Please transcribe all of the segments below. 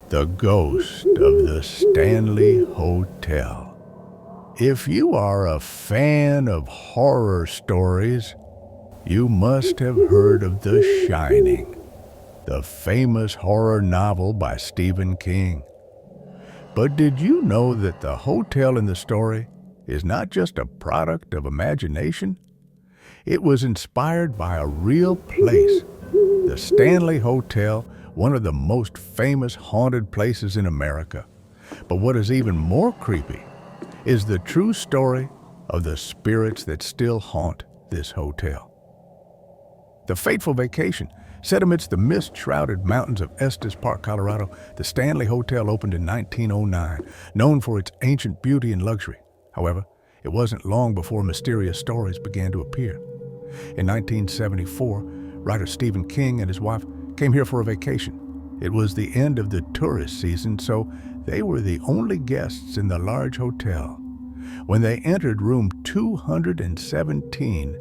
The ghost of the Stanley Hotel. If you are a fan of horror stories, you must have heard of The Shining, the famous horror novel by Stephen King. But did you know that the hotel in the story is not just a product of imagination? It was inspired by a real place, the Stanley Hotel, one of the most famous haunted places in America. But what is even more creepy is the true story of the spirits that still haunt this hotel. The fateful vacation, set amidst the mist-shrouded mountains of Estes Park, Colorado, the Stanley Hotel opened in 1909, known for its ancient beauty and luxury. However, it wasn't long before mysterious stories began to appear. In 1974, writer Stephen King and his wife came here for a vacation. It was the end of the tourist season, so they were the only guests in the large hotel. When they entered room 217,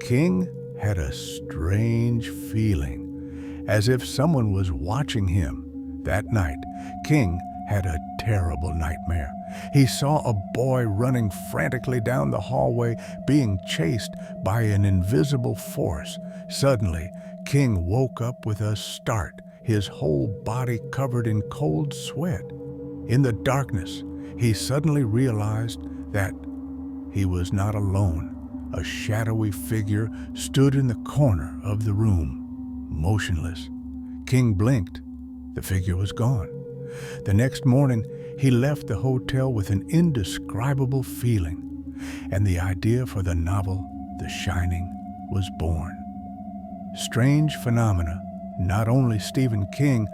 King had a strange feeling, as if someone was watching him. That night, King had a terrible nightmare. He saw a boy running frantically down the hallway, being chased by an invisible force. Suddenly, King woke up with a start, his whole body covered in cold sweat. In the darkness, he suddenly realized that he was not alone. A shadowy figure stood in the corner of the room, motionless. King blinked. The figure was gone. The next morning, he left the hotel with an indescribable feeling, and the idea for the novel, The Shining, was born. Strange phenomena. Not only Stephen King,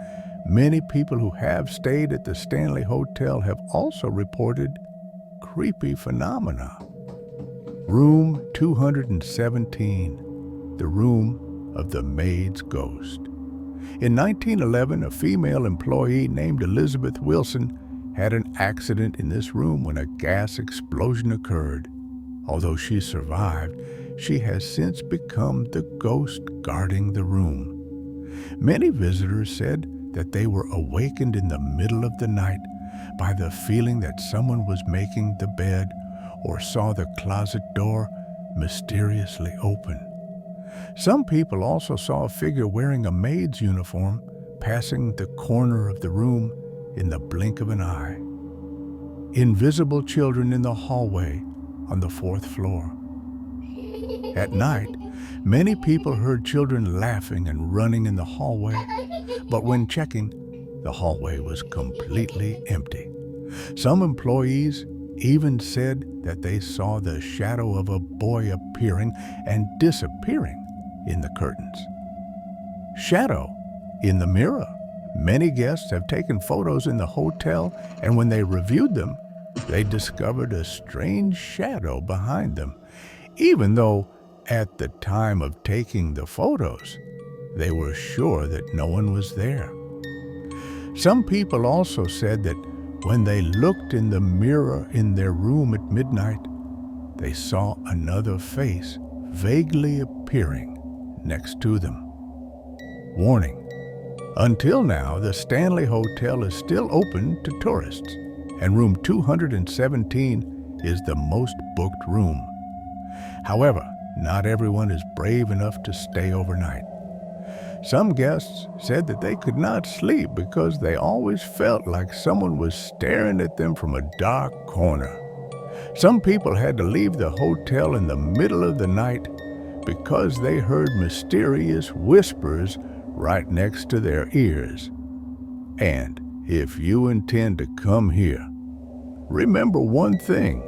many people who have stayed at the Stanley Hotel have also reported creepy phenomena. Room 217, the room of the maid's ghost. In 1911, a female employee named Elizabeth Wilson had an accident in this room when a gas explosion occurred. Although she survived, she has since become the ghost guarding the room. Many visitors said that they were awakened in the middle of the night by the feeling that someone was making the bed or saw the closet door mysteriously open. Some people also saw a figure wearing a maid's uniform passing the corner of the room in the blink of an eye. Invisible children in the hallway on the 4th floor. At night, many people heard children laughing and running in the hallway, but when checking, the hallway was completely empty. Some employees even said that they saw the shadow of a boy appearing and disappearing in the curtains. Shadow in the mirror. Many guests have taken photos in the hotel, and when they reviewed them, they discovered a strange shadow behind them, even though at the time of taking the photos, they were sure that no one was there. Some people also said that when they looked in the mirror in their room at midnight, they saw another face vaguely appearing next to them. Warning: until now, the Stanley Hotel is still open to tourists, and room 217 is the most booked room. However, not everyone is brave enough to stay overnight. Some guests said that they could not sleep because they always felt like someone was staring at them from a dark corner. Some people had to leave the hotel in the middle of the night because they heard mysterious whispers right next to their ears. And if you intend to come here, remember one thing: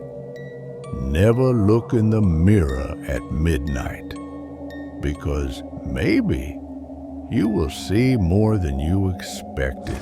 never look in the mirror at midnight, because maybe you will see more than you expected.